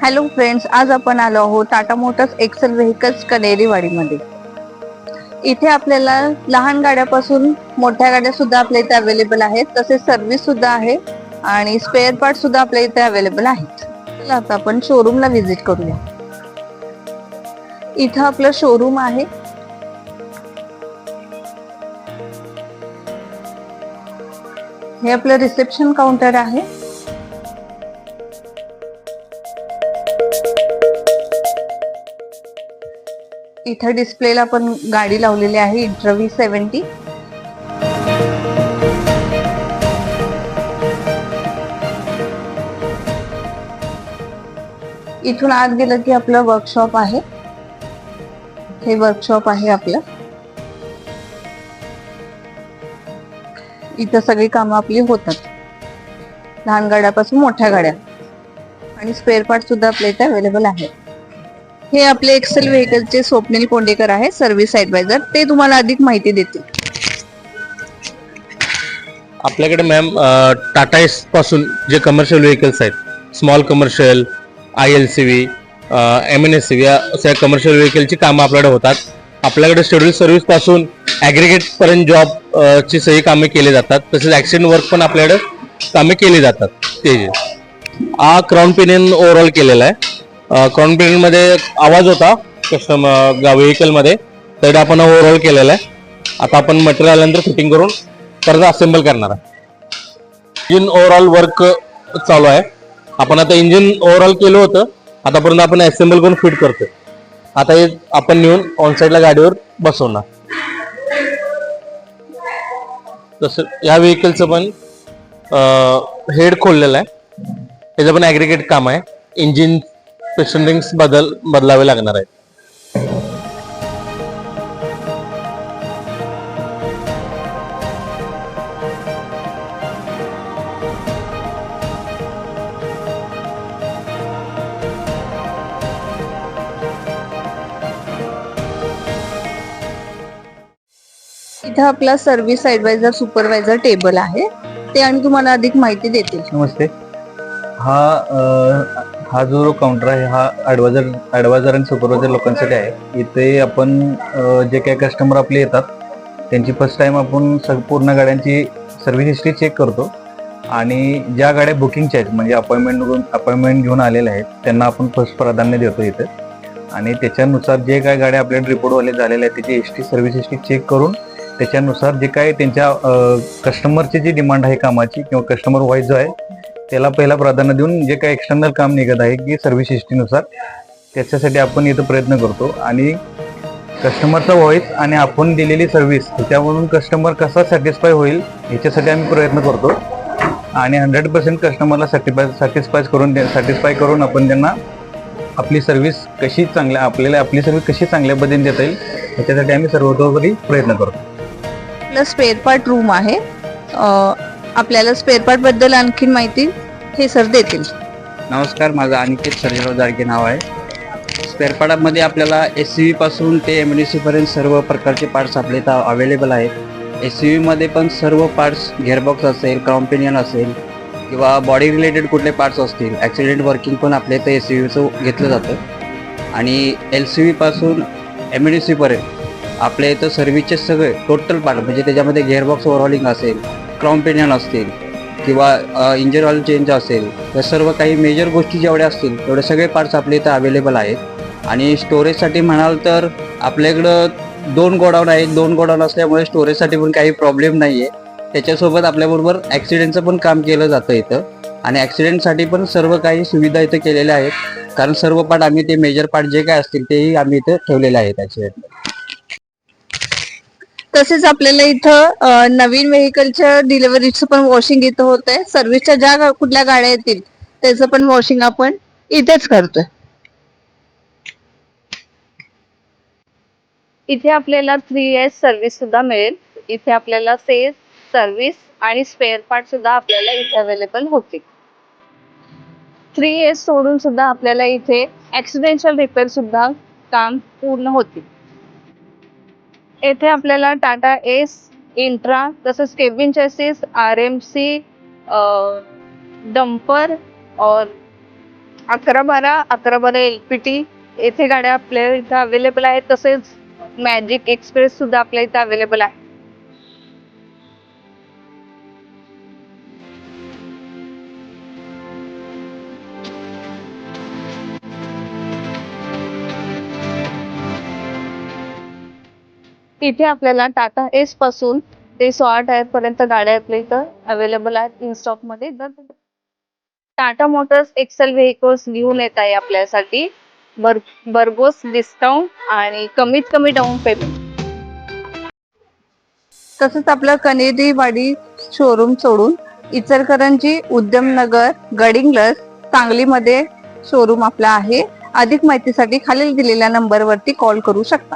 Hello friends, आज आपण आलो आहोत टाटा मोटर्स एक्सेल व्हेकल्स कनेरीवाडीमध्ये. इथे आपल्याला लहान गाड्यापासून मोठ्या गाड्या सुद्धा आपल्या इथे अवेलेबल आहेत. तसेच सर्व्हिस सुद्धा आहे आणि स्पेअर पार्ट सुद्धा आपल्या इथे अवेलेबल आहेत. चला आता आपण शोरूमला व्हिजिट करूया. इथं आपलं शोरूम आहे. हे आपलं रिसेप्शन काउंटर आहे. इथं डिस्प्लेला पण गाडी लावलेली आहे इंट्रा V70. इथून आत गेलं की आपलं वर्कशॉप आहे. हे वर्कशॉप आहे आपलं. इथं सगळी कामं आपली होतात, लहान गाड्यापासून मोठ्या गाड्या, आणि स्पेअर पार्ट सुद्धा आपल्या इथे अवेलेबल आहे. हे आपले एक्सेल व्हेकलचे स्वप्नील कोंडेकर आहे, सर्व्हिस ऍडवायझर. ते तुम्हाला अधिक माहिती देतील. आपल्याकडे मॅम टाटा एस पासून जे कमर्शियल व्हेकल्स आहेत, स्मॉल कमर्शियल, ILCV, MNSCV या अशा कमर्शियल व्हेकलची कामं आपल्याकडे होतात. आपल्याकडे शेड्यूल सर्व्हिस पासून ॲग्रिगेट पर्यंत जॉब ची सगळी कामे केली जातात. तसेच ॲक्सिडेंट वर्क पण आपल्याकडे कामे केली जातात. ते हा क्राऊन पेनियन ओव्हरऑल केलेला आहे. क्राऊन पेनियन मध्ये आवाज होता कस्टमर व्हेकलमध्ये, तर आपण ओव्हरऑल केलेला आहे. आता आपण मटेरियल आल्यानंतर फिटिंग करून परत असेंबल करणार आहे. इंजिन ओव्हरऑल वर्क चालू आहे. आपण आता इंजिन ओव्हरऑल केलं होतं, आतापर्यंत आपण असेंबल करून फिट करतोय. आता हे आपण नेऊन ऑन साईडला गाडीवर बसवणार. तसं या व्हेकलचं पण हेड खोललेलं आहे. त्याचं पण ॲग्रिगेट काम आहे. इंजिन पिस्टन रिंग्स बदलावे लागणार आहेत. इथं आपला सर्व्हिस ऍडवायझर सुपरवायझर टेबल आहे. ते आणि तुम्हाला अधिक माहिती देतील. नमस्ते. हा जो काउंटर आहे हा ॲडवायझर आणि सुपरवायझर लोकांसाठी आहे. इथे आपण जे काही कस्टमर आपले येतात त्यांची फर्स्ट टाइम आपण पूर्ण गाड्यांची सर्व्हिस हिस्ट्री चेक करतो. आणि ज्या गाड्या बुकिंगच्या आहेत, म्हणजे अपॉइंटमेंट घेऊन आलेल्या आहेत, त्यांना आपण फर्स्ट प्राधान्य देतो इथे. आणि त्याच्यानुसार जे काय गाड्या आपल्या रिपोर्टवाले झालेल्या आहेत त्याची सर्व्हिस हिस्ट्री चेक करून त्याच्यानुसार जे काय त्यांच्या कस्टमरची जी डिमांड आहे कामाची किंवा कस्टमर वाईज जो आहे त्याला पहिला प्राधान्य देऊन जे काही एक्सटर्नल काम निघत आहे की सर्व्हिस हिस्ट्रीनुसार त्याच्यासाठी आपण इथं प्रयत्न करतो. आणि कस्टमरचा व्हॉइस आणि आपण दिलेली सर्व्हिस त्याच्यावरून कस्टमर कसा सॅटिस्फाय होईल याच्यासाठी आम्ही प्रयत्न करतो. आणि 100% कस्टमरला सॅटिस्फाय करून आपण त्यांना आपली सर्व्हिस आपली सर्व्हिस कशी चांगल्या पद्धतीने देता येईल याच्यासाठी आम्ही सर्वतोपरी प्रयत्न करतो. आपलं स्पेअर पार्ट रूम आहे. आपल्याला स्पेअर पार्ट बद्दल आणखी माहिती हे सर देतील. नमस्कार, माझं अनिकेत सर्जेराव जाडगे नाव आहे. स्पेअर पार्टमध्ये आपल्याला SUV पासून ते MNC पर्यंत सर्व प्रकारचे पार्ट्स आपल्या इथं अवेलेबल आहेत. SUV मध्ये पण सर्व पार्ट्स, गिअरबॉक्स असेल, क्राऊन पेनियन असेल किंवा बॉडी रिलेटेड कुठले पार्ट्स असतील, ॲक्सिडेंट वर्किंग पण आपल्या इथं SUVचं घेतलं जातं. आणि LCV पासून MNC पर्यंत आपल्या इथं सर्व्हिसचे सगळे टोटल पार्ट, म्हणजे त्याच्यामध्ये गिअरबॉक्स ओव्हरहॉलिंग असेल, क्राऊन पेनियन असतील किंवा इंजिन ऑइल चेंज असेल, या सर्व काही मेजर गोष्टी जेवढ्या असतील तेवढे सगळे पार्ट्स आपल्या इथं अवेलेबल आहेत. आणि स्टोरेजसाठी म्हणाल तर आपल्याकडं 2 गोडाऊन आहेत. 2 गोडाऊन असल्यामुळे स्टोरेजसाठी पण काही प्रॉब्लेम नाही आहे. त्याच्यासोबत आपल्याबरोबर ॲक्सिडेंटचं पण काम केलं जातं इथं. आणि ॲक्सिडेंटसाठी पण सर्व काही सुविधा इथं केलेल्या आहेत, कारण सर्व पार्ट आम्ही ते मेजर पार्ट जे काय असतील तेही आम्ही इथं ठेवलेले आहेत ॲक्सिडेंट. तसेच आपल्याला इथं नवीन व्हेकलच्या डिलिव्हरीचं पण वॉशिंग इथं होत आहे. सर्व्हिसच्या ज्या कुठल्या गाड्या येतील त्याचं पण वॉशिंग आपण इथेच करतोय. इथे आपल्याला 3S सर्व्हिस सुद्धा मिळेल. इथे आपल्याला सेल्स, सर्व्हिस आणि स्पेअर पार्ट सुद्धा आपल्याला इथे अवेलेबल होतील. 3S सोडून सुद्धा आपल्याला इथे ऍक्सिडेंशियल रिपेअर सुद्धा काम पूर्ण होतील. येथे आपल्याला टाटा एस, इंट्रा, तसंच केबिन चॅसिस, RMC, डंपर और 1112 1112 LPT येथे गाड्या आपल्या इथं अवेलेबल आहेत. तसेच मॅजिक एक्सप्रेस सुद्धा आपल्या इथं अवेलेबल आहे. तिथे आपल्याला टाटा एस पासून ते 16 टायर पर्यंत गाड्या आपल्या इथं अवेलेबल आहेत इन स्टॉक मध्ये. टाटा मोटर्स एक्सेल व्हेकल्स घेऊन येत आहे आपल्यासाठी भरघोस डिस्काउंट आणि कमीत कमी डाऊन पेमेंट. तसंच आपलं कनेरीवाडी शोरूम सोडून इचलकरंजी, उद्यमनगर, गडिंग्लज, सांगलीमध्ये शोरूम आपला आहे. अधिक माहितीसाठी खालील दिलेल्या नंबरवरती कॉल करू शकता.